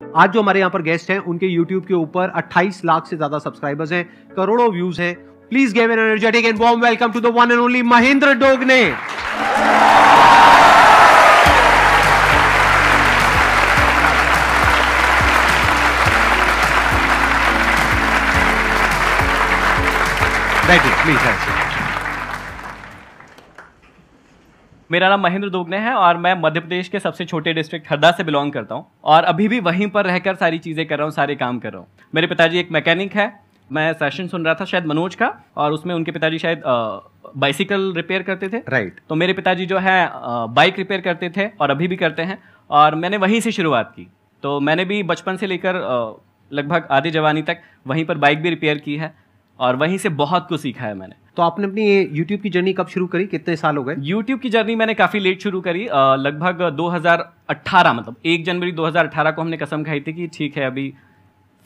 आज जो हमारे यहाँ पर गेस्ट हैं उनके YouTube के ऊपर 28 लाख से ज्यादा सब्सक्राइबर्स हैं, करोड़ों व्यूज हैं। Please give an energetic and warm welcome to the one and only Mahendra Dogne. Please. मेरा नाम महेंद्र दोगने है और मैं मध्य प्रदेश के सबसे छोटे डिस्ट्रिक्ट हरदा से बिलोंग करता हूं और अभी भी वहीं पर रहकर सारी चीज़ें कर रहा हूं, सारे काम कर रहा हूं। मेरे पिताजी एक मैकेनिक है। मैं सेशन सुन रहा था शायद मनोज का, और उसमें उनके पिताजी शायद बाइसिकल रिपेयर करते थे। राइट। तो मेरे पिताजी जो है बाइक रिपेयर करते थे और अभी भी करते हैं, और मैंने वहीं से शुरुआत की। तो मैंने भी बचपन से लेकर लगभग आधी जवानी तक वहीं पर बाइक भी रिपेयर की है और वहीं से बहुत कुछ सीखा है मैंने। तो आपने अपनी ये YouTube की जर्नी कब शुरू करी, कितने साल हो गए? YouTube की जर्नी मैंने काफ़ी लेट शुरू करी, लगभग 2018, मतलब 1 जनवरी 2018 को हमने कसम खाई थी कि ठीक है अभी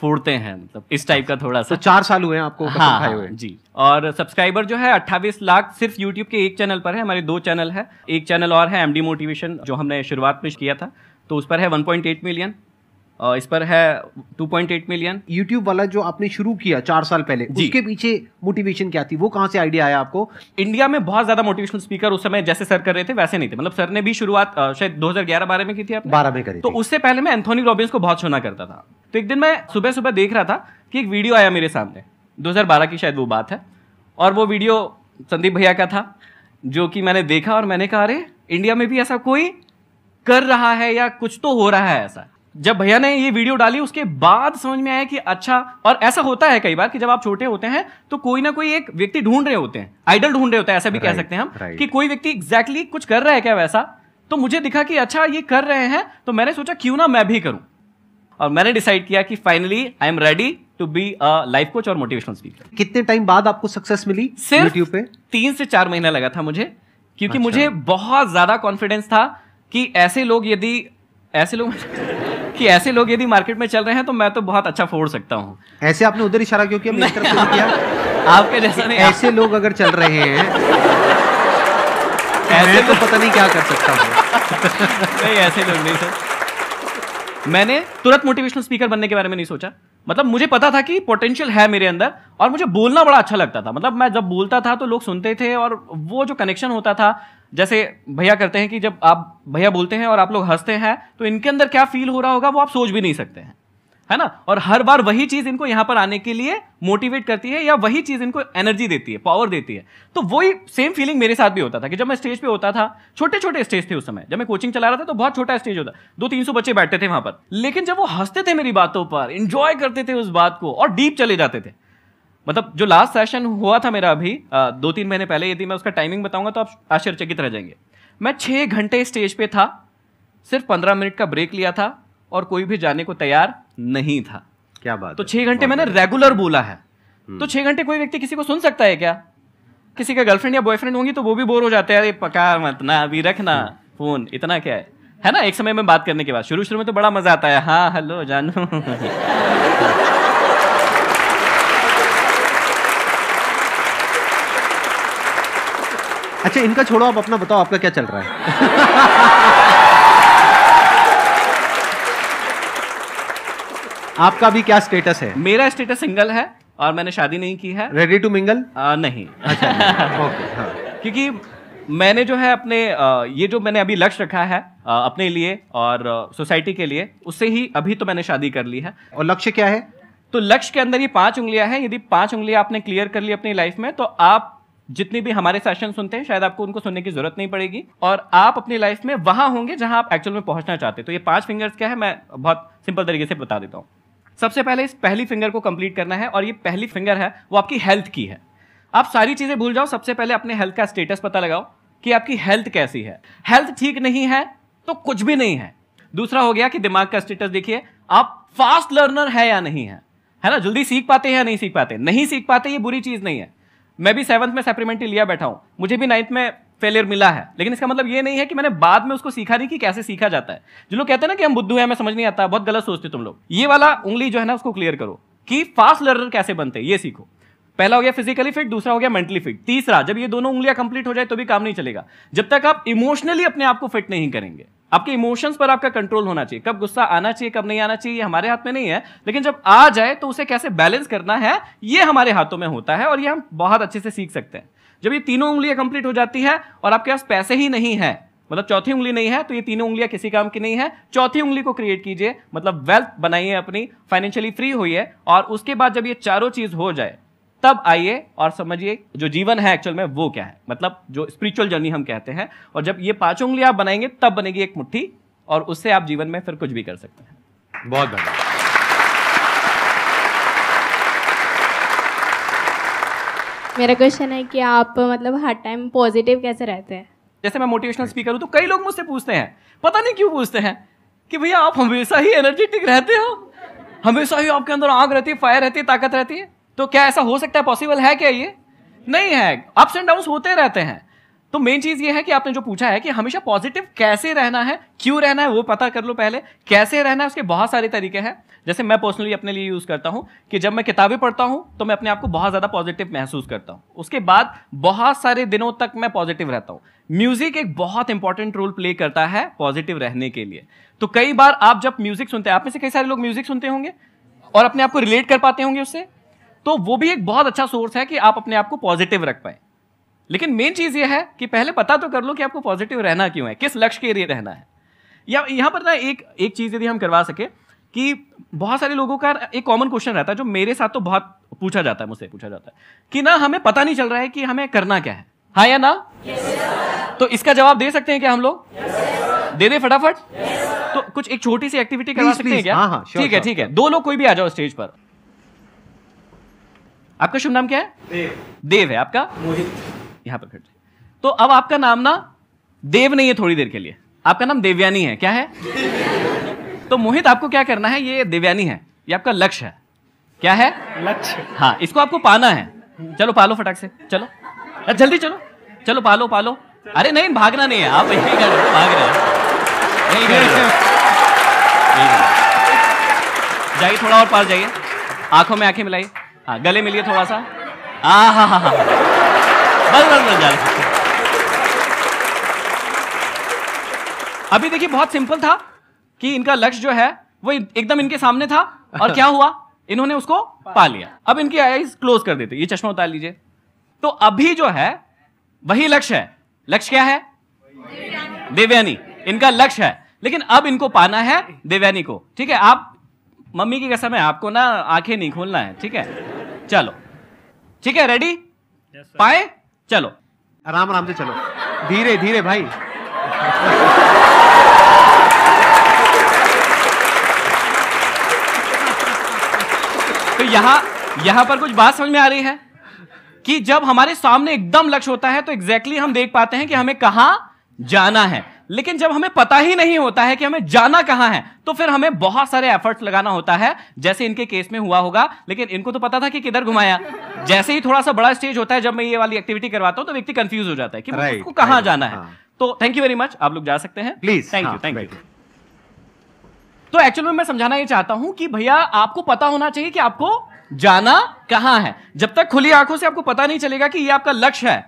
फोड़ते हैं, मतलब इस टाइप का थोड़ा सा। तो 4 साल हुए हैं आपको कसम खाए हुए? जी। और सब्सक्राइबर जो है 28 लाख सिर्फ YouTube के एक चैनल पर है। हमारे 2 चैनल है, एक चैनल और है MD मोटिवेशन जो हमने शुरुआत में किया था, तो उस पर है 1.8 मिलियन, इस पर है 2.8 मिलियन। YouTube वाला जो आपने शुरू किया 4 साल पहले, उसके पीछे मोटिवेशन क्या थी, वो कहाँ से आइडिया आया आपको? इंडिया में बहुत ज्यादा मोटिवेशनल स्पीकर उस समय जैसे सर कर रहे थे वैसे नहीं थे। मतलब सर ने भी शुरुआत शायद 2011-12 में की थी आपने? 12 में करी तो थी। उससे पहले मैं एंथोनी रॉबिन्स को बहुत सुना करता था। तो एक दिन मैं सुबह सुबह देख रहा था कि एक वीडियो आया मेरे सामने, 2012 की शायद वो बात है, और वो वीडियो संदीप भैया का था, जो कि मैंने देखा और मैंने कहा अरे इंडिया में भी ऐसा कोई कर रहा है या कुछ तो हो रहा है ऐसा। जब भैया ने ये वीडियो डाली उसके बाद समझ में आया कि अच्छा, और ऐसा होता है कई बार कि जब आप छोटे होते हैं तो कोई ना कोई एक व्यक्ति ढूंढ रहे होते हैं, आइडल ढूंढ रहे होते हैं, ऐसा भी कह सकते हैं हम कि कोई व्यक्ति एग्जैक्टली कुछ कर रहा है क्या वैसा। तो मुझे दिखा कि अच्छा ये कर रहे हैं, तो मैंने सोचा क्यों ना मैं भी करूं, और मैंने डिसाइड किया कि finally I am ready to be a life coach और मोटिवेशनल स्पीकर। कितने टाइम बाद आपको सक्सेस मिली सिर्फ YouTube पे? 3 से 4 महीना लगा था मुझे, क्योंकि मुझे बहुत ज्यादा कॉन्फिडेंस था कि ऐसे लोग यदि मार्केट में चल रहे हैं तो मैं तो बहुत अच्छा फोड़ सकता हूँ। ऐसे आपने उधर इशारा क्यों किया, मेरी तरफ क्यों किया? आपके जैसा नहीं। ऐसे लोग अगर चल रहे हैं ऐसे तो पता नहीं क्या कर सकता हूँ। नहीं, ऐसे लोग नहीं सर। मैंने तुरंत मोटिवेशनल स्पीकर बनने के बारे में नहीं सोचा। मतलब मुझे पता था कि पोटेंशियल है मेरे अंदर, और मुझे बोलना बड़ा अच्छा लगता था। मतलब मैं जब बोलता था तो लोग सुनते थे, और वो जो कनेक्शन होता था, जैसे भैया करते हैं कि जब आप भैया बोलते हैं और आप लोग हंसते हैं तो इनके अंदर क्या फील हो रहा होगा वो आप सोच भी नहीं सकते हैं, है ना। और हर बार वही चीज इनको यहां पर आने के लिए मोटिवेट करती है, या वही चीज इनको एनर्जी देती है, पावर देती है। तो वही सेम फीलिंग मेरे साथ भी होता था कि जब मैं स्टेज पे होता था, छोटे छोटे स्टेज थे उस समय, जब मैं कोचिंग चला रहा था तो बहुत छोटा स्टेज होता, 200-300 बच्चे बैठते थे वहां पर, लेकिन जब वो हंसते थे मेरी बातों पर, इंजॉय करते थे उस बात को और डीप चले जाते थे। मतलब जो लास्ट सेशन हुआ था मेरा अभी 2-3 महीने पहले, यदि मैं उसका टाइमिंग बताऊंगा तो आप आश्चर्यचकित रह जाएंगे। मैं 6 घंटे स्टेज पे था, सिर्फ 15 मिनट का ब्रेक लिया था और कोई भी जाने को तैयार नहीं था। क्या बात। तो 6 घंटे मैंने रेगुलर बोला है। तो 6 घंटे कोई व्यक्ति किसी को सुन सकता है क्या? किसी का गर्लफ्रेंड या बॉयफ्रेंड होंगी तो वो भी बोर हो जाते हैं, अरे पका मत ना, अभी रखना फोन, इतना क्या है ना। एक समय में बात करने के बाद शुरू में तो बड़ा मजा आता है, हाँ हेलो जानू। अच्छा इनका छोड़ो, आप अपना बताओ, आपका क्या चल रहा है? आपका भी क्या स्टेटस है? मेरा स्टेटस सिंगल है और मैंने शादी नहीं की है। Ready to mingle? नहीं। अच्छा ओके, हाँ। क्योंकि मैंने जो है अपने ये जो मैंने अभी लक्ष्य रखा है अपने लिए और सोसाइटी के लिए, उससे ही अभी तो मैंने शादी कर ली है। और लक्ष्य क्या है? तो लक्ष्य के अंदर ये 5 उंगलियां हैं। यदि 5 उंगलियां आपने क्लियर कर ली अपनी लाइफ में, तो आप जितने भी हमारे सेशन सुनते हैं शायद आपको उनको सुनने की जरूरत नहीं पड़ेगी, और आप अपनी लाइफ में वहां होंगे जहां आप एक्चुअल में पहुंचना चाहते हैं। तो ये 5 फिंगर्स क्या है, मैं बहुत सिंपल तरीके से बता देता हूं। सबसे पहले इस पहली फिंगर को कंप्लीट करना है, और ये पहली फिंगर है वो आपकी हेल्थ की है। आप सारी चीजें भूल जाओ, सबसे पहले अपने हेल्थ का स्टेटस पता लगाओ कि आपकी हेल्थ कैसी है। हेल्थ ठीक नहीं है तो कुछ भी नहीं है। दूसरा हो गया कि दिमाग का स्टेटस देखिए, आप फास्ट लर्नर है या नहीं है ना, जल्दी सीख पाते हैं या नहीं सीख पाते। नहीं सीख पाते ये बुरी चीज नहीं है। मैं भी 7th में सप्लीमेंट्री लिया बैठा हूं, मुझे भी 9th में फेलियर मिला है, लेकिन इसका मतलब ये नहीं है कि मैंने बाद में उसको सीखा नहीं कि कैसे सीखा जाता है। जो लोग कहते हैं ना कि हम बुद्धू हैं, हमें समझ नहीं आता, बहुत गलत सोचते तुम लोग। ये वाला उंगली जो है ना उसको क्लियर करो कि फास्ट लर्नर कैसे बनते हैं, ये सीखो। पहला हो गया फिजिकली फिट, दूसरा हो गया मेंटली फिट। तीसरा, जब ये दोनों उंगलियां कंप्लीट हो जाए तो भी काम नहीं चलेगा जब तक आप इमोशनली अपने आप को फिट नहीं करेंगे। आपके इमोशंस पर आपका कंट्रोल होना चाहिए। कब गुस्सा आना चाहिए, कब नहीं आना चाहिए, हमारे हाथ में नहीं है, लेकिन जब आ जाए तो उसे कैसे बैलेंस करना है ये हमारे हाथों में होता है, और ये हम बहुत अच्छे से सीख सकते हैं। जब ये तीनों उंगलियां कंप्लीट हो जाती है और आपके पास पैसे ही नहीं है, मतलब चौथी उंगली नहीं है, तो ये तीनों उंगलियां किसी काम की नहीं है। चौथी उंगली को क्रिएट कीजिए, मतलब वेल्थ बनाइए अपनी, फाइनेंशियली फ्री होइए, और उसके बाद जब ये चारों चीज हो जाए तब आइए और समझिए जो जीवन है एक्चुअल में वो क्या है, मतलब जो स्पिरिचुअल जर्नी हम कहते हैं। और जब ये पांचों उंगलियां आप बनाएंगे तब बनेगी एक मुट्ठी, और उससे आप जीवन में फिर कुछ भी कर सकते हैं। बहुत बढ़िया। मेरा क्वेश्चन है कि आप मतलब हर टाइम पॉजिटिव कैसे रहते हैं? जैसे मैं मोटिवेशनल स्पीकर हूं तो कई लोग मुझसे पूछते हैं, पता नहीं क्यों पूछते हैं, कि भैया आप हमेशा ही एनर्जेटिक रहते हो, हमेशा ही आपके अंदर आग रहती है, फायर रहती है, ताकत रहती है, तो क्या ऐसा हो सकता है, पॉसिबल है क्या? ये नहीं है, अप्स एंड डाउन्स होते रहते हैं। तो मेन चीज ये है कि आपने जो पूछा है कि हमेशा पॉजिटिव कैसे रहना है, क्यों रहना है, वो पता कर लो पहले। कैसे रहना है उसके बहुत सारे तरीके हैं। जैसे मैं पर्सनली अपने लिए यूज करता हूं कि जब मैं किताबें पढ़ता हूं तो मैं अपने आप को बहुत ज्यादा पॉजिटिव महसूस करता हूं, उसके बाद बहुत सारे दिनों तक मैं पॉजिटिव रहता हूं। म्यूजिक एक बहुत इंपॉर्टेंट रोल प्ले करता है पॉजिटिव रहने के लिए। तो कई बार आप जब म्यूजिक सुनते हैं, आप में से कई सारे लोग म्यूजिक सुनते होंगे और अपने आप को रिलेट कर पाते होंगे उससे, तो वो भी एक बहुत अच्छा सोर्स है कि आप अपने आप को पॉजिटिव रख पाए। लेकिन मेन चीज ये है कि पहले पता तो कर लो कि आपको पॉजिटिव रहना क्यों है, किस लक्ष्य के लिए रहना है। या यहां पर ना एक चीज यदि हम करवा सके कि बहुत सारे लोगों का एक कॉमन क्वेश्चन रहता है, जो मेरे साथ तो बहुत पूछा जाता है, मुझसे पूछा जाता है कि ना हमें पता नहीं चल रहा है कि हमें करना क्या है, हाँ या ना? तो इसका जवाब दे सकते हैं क्या हम लोग? दे दे फटाफट। तो कुछ एक छोटी सी एक्टिविटी करवा सकते हैं क्या? हाँ, ठीक है ठीक है, दो लोग कोई भी आ जाओ स्टेज पर। आपका शुभ नाम क्या है? देव। देव है आपका? मोहित। यहां पर खड़े। तो अब आपका नाम ना देव नहीं है, थोड़ी देर के लिए आपका नाम देवयानी है। क्या है? तो मोहित आपको क्या करना है, ये देवयानी है, ये आपका लक्ष्य है। क्या है? लक्ष्य। हाँ, इसको आपको पाना है। चलो पालो फटाक से, चलो जल्दी चलो, चलो पालो पालो। अरे नहीं, भागना नहीं है, आप यही कर रहे हो, भाग रहे हो, यही कर रहे हो। जाइए थोड़ा और पास जाइए, आंखों में आंखें मिलाइए, हाँ गले मिलिए थोड़ा सा, हाँ बस जा रहे। अभी देखिए बहुत सिंपल था कि इनका लक्ष्य जो है वो एकदम इनके सामने था, और क्या हुआ, इन्होंने उसको पा लिया। अब इनकी आईज क्लोज कर देते, ये चश्मा उतार लीजिए। तो अभी जो है वही लक्ष्य है। लक्ष्य क्या है? देवयानी, इनका लक्ष्य है, लेकिन अब इनको पाना है देवयानी को। ठीक है, आप मम्मी की कसम है, आपको ना आंखें नहीं खोलना है, ठीक है? चलो ठीक है, रेडी? पाए? चलो आराम आराम से चलो, धीरे धीरे भाई। तो यहां पर कुछ बात समझ में आ रही है कि जब हमारे सामने एकदम लक्ष्य होता है तो एग्जैक्टली हम देख पाते हैं कि हमें कहां जाना है। लेकिन जब हमें पता ही नहीं होता है कि हमें जाना कहां है, तो फिर हमें बहुत सारे एफर्ट्स लगाना होता है, जैसे इनके केस में हुआ होगा। लेकिन इनको तो पता था कि किधर घुमाया। जैसे ही थोड़ा सा बड़ा स्टेज होता है, जब मैं ये वाली एक्टिविटी करवाता हूं, तो व्यक्ति कंफ्यूज हो जाता है कि उसको कहां जाना है। तो थैंक यू वेरी मच, आप लोग जा सकते हैं please. Thank you thank you. तो एक्चुअली मैं समझाना ये चाहता हूं कि भैया आपको पता होना चाहिए कि आपको जाना कहां है। जब तक खुली आंखों से आपको पता नहीं चलेगा कि ये आपका लक्ष्य है,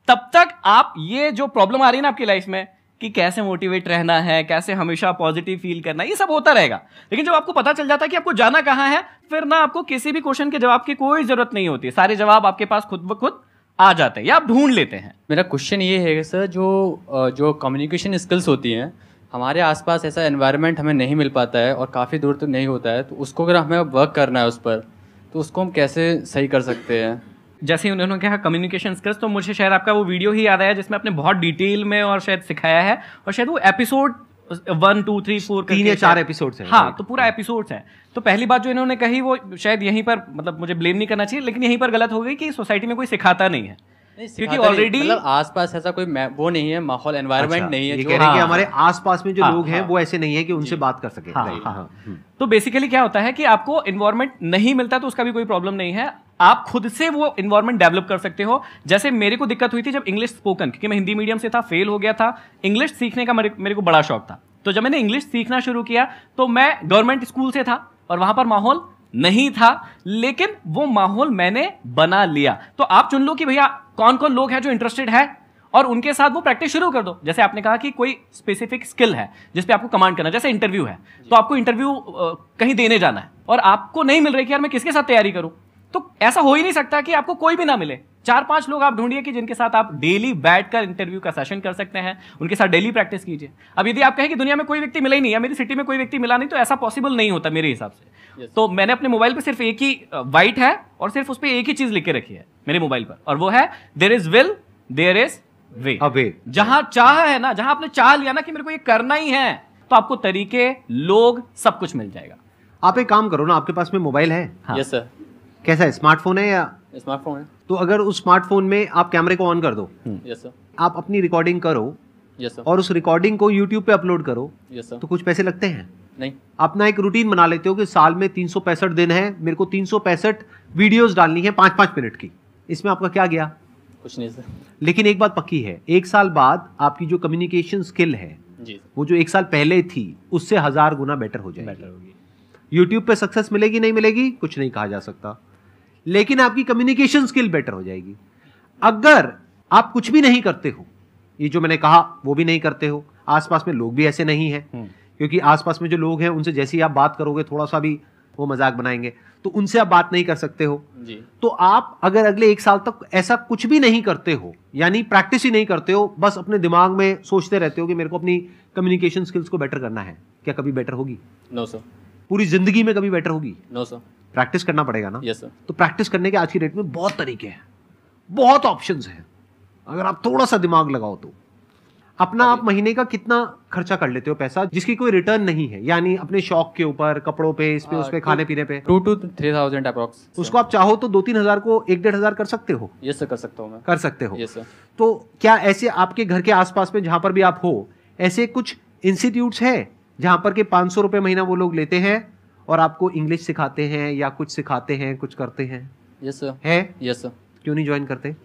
तब तक आप ये जो प्रॉब्लम आ रही है ना आपकी लाइफ में कि कैसे मोटिवेट रहना है, कैसे हमेशा पॉजिटिव फील करना है, ये सब होता रहेगा। लेकिन जब आपको पता चल जाता है कि आपको जाना कहां है, फिर ना आपको किसी भी क्वेश्चन के जवाब की कोई जरूरत नहीं होती, सारे जवाब आपके पास खुद ब खुद आ जाते हैं या आप ढूंढ लेते हैं। मेरा क्वेश्चन ये है सर, जो कम्युनिकेशन स्किल्स होती हैं, हमारे आसपास ऐसा एनवायरनमेंट हमें नहीं मिल पाता है और काफ़ी दूर तक नहीं होता है, तो उसको अगर हमें वर्क करना है उस पर, तो उसको हम कैसे सही कर सकते हैं? जैसे उन्होंने कहा कम्युनिकेशन स्किल्स, तो मुझे शायद आपका वो वीडियो ही याद आया जिसमें आपने बहुत डिटेल में और शायद सिखाया है, और शायद वो एपिसोड 1 2 3 4 3 या 4 एपिसोड्स हैं। हाँ, तो पूरा एपिसोड्स हैं। तो पहली बात जो इन्होंने कही वो शायद यहीं पर, मतलब मुझे ब्लेम नहीं करना चाहिए, लेकिन यहीं पर गलत हो गई कि सोसाइटी में कोई सिखाता नहीं है, क्योंकि ऑलरेडी मतलब आसपास ऐसा कोई वो नहीं है, माहौल एनवायरनमेंट नहीं है। ये कह रहे हैं कि हमारे आसपास में जो लोग हैं वो ऐसे नहीं है कि उनसे बात कर सके। तो बेसिकली क्या होता है कि आपको एनवायरनमेंट नहीं मिलता, तो उसका भी कोई प्रॉब्लम नहीं है, आप खुद से वो एनवायरनमेंट डेवलप कर सकते हो। जैसे मेरे को दिक्कत हुई थी जब इंग्लिश स्पोकन, क्योंकि मैं हिंदी मीडियम से था, फेल हो गया था। इंग्लिश सीखने का मेरे को बड़ा शौक था, तो जब मैंने इंग्लिश सीखना शुरू किया तो मैं गवर्नमेंट स्कूल से था और वहां पर माहौल नहीं था, लेकिन वो माहौल मैंने बना लिया। तो आप चुन लो कि भैया कौन कौन लोग हैं जो इंटरेस्टेड है, और उनके साथ वो प्रैक्टिस शुरू कर दो। जैसे आपने कहा कि कोई स्पेसिफिक स्किल है जिस पे आपको कमांड करना, जैसे इंटरव्यू है, तो आपको इंटरव्यू कहीं देने जाना है और आपको नहीं मिल रही कि यार मैं किसके साथ तैयारी करूं, तो ऐसा हो ही नहीं सकता कि आपको कोई भी ना मिले। 4-5 लोग आप ढूंढिए कि जिनके साथ आप डेली बैठकर इंटरव्यू का सेशन कर सकते हैं, उनके साथ डेली प्रैक्टिस कीजिए। अब यदि आप कहें कि दुनिया में कोई व्यक्ति मिला ही नहीं है, मेरी सिटी में कोई व्यक्ति मिला नहीं, तो ऐसा पॉसिबल नहीं होता मेरे हिसाब से। तो मैंने अपने मोबाइल पे सिर्फ एक ही व्हाइट है और सिर्फ उस पर एक ही चीज लिख के रखी है मेरे मोबाइल पर, और वो है there is will there is way. जहां चाह है ना, जहां आपने चाह लिया ना कि मेरे को ये करना ही है, तो आपको तरीके, लोग, सब कुछ मिल जाएगा। आप एक काम करो ना, आपके पास में मोबाइल है? Yes sir. कैसा है, स्मार्टफोन है या? स्मार्टफोन है। तो अगर उस स्मार्टफोन में आप कैमरे को ऑन कर दो, यस सर। आप अपनी रिकॉर्डिंग करो, यस सर। और उस रिकॉर्डिंग को यूट्यूब पे अपलोड करो, यस सर। तो कुछ पैसे लगते हैं? नहीं। अपना एक रूटीन बना लेते हो कि साल में 365 दिन है, मेरे को 365 वीडियोस डालनी है 5-5 मिनट की। इसमें आपका क्या गया? कुछ नहीं सर। लेकिन एक बात पक्की है, 1 साल बाद आपकी जो कम्युनिकेशन स्किल है जी वो जो 1 साल पहले थी उससे 1000 गुना बेटर हो जाएगी। यूट्यूब पे सक्सेस मिलेगी नहीं मिलेगी कुछ नहीं कहा जा सकता, लेकिन आपकी कम्युनिकेशन स्किल बेटर हो जाएगी। अगर आप कुछ भी नहीं करते हो, ये जो मैंने कहा वो भी नहीं करते हो, आसपास में लोग भी ऐसे नहीं हैं, क्योंकि आसपास में जो लोग हैं उनसे जैसे ही आप बात करोगे थोड़ा सा भी वो मजाक बनाएंगे, तो उनसे आप बात नहीं कर सकते हो जी। तो आप अगर अगले 1 साल तक ऐसा कुछ भी नहीं करते हो, यानी प्रैक्टिस ही नहीं करते हो, बस अपने दिमाग में सोचते रहते हो कि मेरे को अपनी कम्युनिकेशन स्किल्स को बेटर करना है, क्या कभी बेटर होगी? No sir. पूरी जिंदगी में कभी बेटर होगी? No sir. प्रैक्टिस करना पड़ेगा ना। Yes sir. तो प्रैक्टिस करने के आज की डेट में बहुत तरीके हैं, बहुत ऑप्शंस हैं, अगर आप थोड़ा सा दिमाग लगाओ तो। अपना आप महीने का कितना खर्चा कर लेते हो पैसा जिसकी कोई रिटर्न नहीं है, यानी अपने शौक के ऊपर, कपड़ों पे, इस पे, उस पे, खाने पीने पे? 2 to 3,000 अप्रॉक्स। उसको आप चाहो तो 2-3 हजार को 1-1.5 हजार कर सकते हो? यस सर, कर सकता हूँ मैं। कर सकते हो। Yes sir. तो क्या ऐसे आपके घर के आसपास में जहां पर भी आप हो, ऐसे कुछ इंस्टीट्यूट्स हैं जहां पर के 500 रुपए महीना वो लोग लेते हैं और आपको इंग्लिश सिखाते हैं या कुछ सिखाते हैं, कुछ करते हैं? Yes sir. है? Yes sir. क्यों नहीं ज्वाइन करते?